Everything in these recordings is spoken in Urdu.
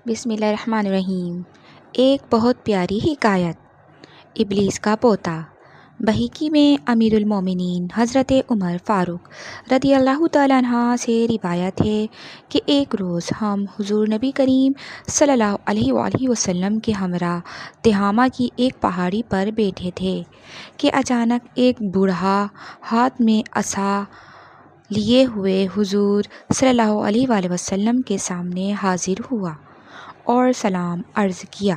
بسم اللہ الرحمن الرحیم۔ ایک بہت پیاری حکایت۔ ابلیس کا پوتا۔ بحقی میں امیر المومنین حضرت عمر فاروق رضی اللہ تعالیٰ عنہ سے روایت ہے کہ ایک روز ہم حضور نبی کریم صلی اللہ علیہ وآلہ وسلم کے ہمراہ تہامہ کی ایک پہاڑی پر بیٹھے تھے کہ اچانک ایک بوڑھا ہاتھ میں عصا لیے ہوئے حضور صلی اللہ علیہ وآلہ وسلم کے سامنے حاضر ہوا اور سلام عرض کیا۔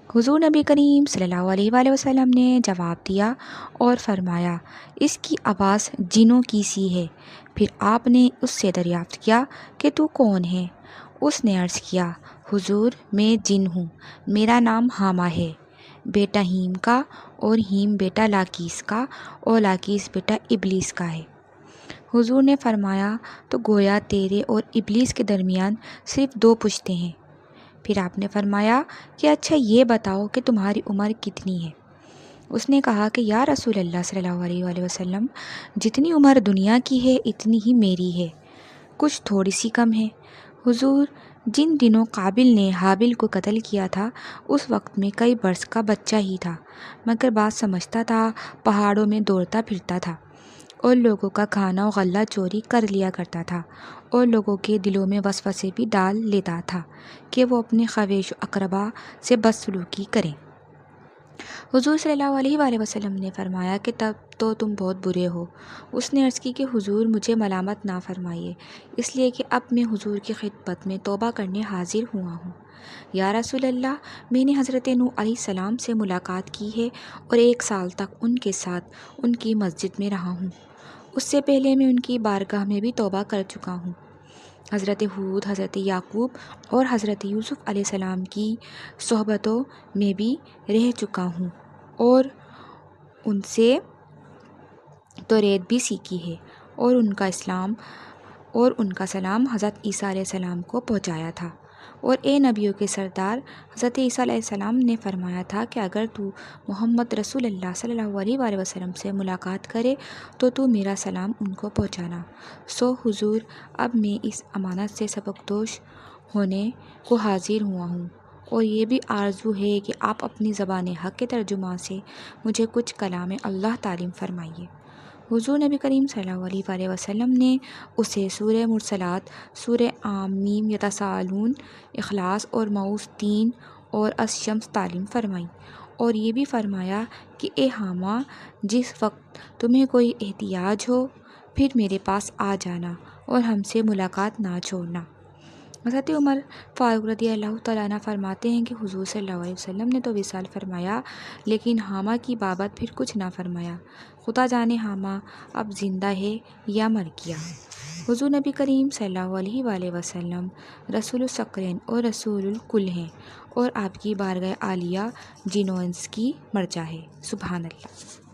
حضور نبی کریم صلی اللہ علیہ وآلہ وسلم نے جواب دیا اور فرمایا، اس کی آواز جنوں کی سی ہے۔ پھر آپ نے اس سے دریافت کیا کہ تو کون ہے؟ اس نے عرض کیا، حضور میں جن ہوں، میرا نام حامہ ہے، بیٹا ہیم کا، اور ہیم بیٹا لاقیس کا، اور لاقیس بیٹا ابلیس کا ہے۔ حضور نے فرمایا، تو گویا تیرے اور ابلیس کے درمیان صرف 2 پشتیں ہیں۔ پھر آپ نے فرمایا کہ اچھا یہ بتاؤ کہ تمہاری عمر کتنی ہے؟ اس نے کہا کہ یا رسول اللہ صلی اللہ علیہ وآلہ وسلم، جتنی عمر دنیا کی ہے اتنی ہی میری ہے، کچھ تھوڑی سی کم ہے۔ حضور، جن دنوں قابل نے حابل کو قتل کیا تھا اس وقت میں کئی برس کا بچہ ہی تھا، مگر بات سمجھتا تھا، پہاڑوں میں دوڑتا پھرتا تھا اور لوگوں کا کھانا و غلہ چوری کر لیا کرتا تھا، اور لوگوں کے دلوں میں وسوسے بھی ڈال لیتا تھا کہ وہ اپنے خویش و اقربا سے بدسلوکی کریں۔ حضور صلی اللہ علیہ وآلہ وسلم نے فرمایا کہ تب تو تم بہت برے ہو۔ اس نے عرض کی کہ حضور مجھے ملامت نہ فرمائیے، اس لیے کہ اب میں حضور کی خدمت میں توبہ کرنے حاضر ہوا ہوں۔ یا رسول اللہ، میں نے حضرت نوح علیہ السلام سے ملاقات کی ہے اور 1 سال تک ان کے ساتھ ان کی مسجد میں رہا ہوں۔ اس سے پہلے میں ان کی بارگاہ میں بھی توبہ کر چکا ہوں۔ حضرت ہود، حضرت یعقوب اور حضرت یوسف علیہ السلام کی صحبتوں میں بھی رہ چکا ہوں اور ان سے توریت بھی سیکھی ہے، اور ان کا سلام حضرت عیسیٰ علیہ السلام کو پہنچایا تھا۔ اور اے نبیوں کے سردار، حضرت عیسیٰ علیہ السلام نے فرمایا تھا کہ اگر تو محمد رسول اللہ صلی اللہ علیہ وآلہ وسلم سے ملاقات کرے تو میرا سلام ان کو پہنچانا۔ سو حضور، اب میں اس امانت سے سبکدوش ہونے کو حاضر ہوا ہوں، اور یہ بھی آرزو ہے کہ آپ اپنی زبان حق کے ترجمان سے مجھے کچھ کلام اللہ تعلیم فرمائیے۔ حضور نبی کریم صلی اللہ علیہ وآلہ وسلم نے اسے سورہ مرسلات، سورہ م یتساءلون، اخلاص اور مؤوس 3 اور الشمس تعلیم فرمائی، اور یہ بھی فرمایا کہ اے حامہ، جس وقت تمہیں کوئی احتیاج ہو پھر میرے پاس آ جانا اور ہم سے ملاقات نہ چھوڑنا۔ حضرت عمر فاروق رضی اللہ تعالیٰ عنہ فرماتے ہیں کہ حضور صلی اللہ علیہ وسلم نے تو وصال فرمایا، لیکن حامہ کی بابت پھر کچھ نہ فرمایا۔ خدا جانے حامہ اب زندہ ہے یا مر گیا۔ حضور نبی کریم صلی اللہ علیہ وآلہ وسلم رسول الثقلین اور رسول الکل ہیں، اور آپ کی بارگاہ عالیہ جن و انس کی مرجع ہے۔ سبحان اللہ۔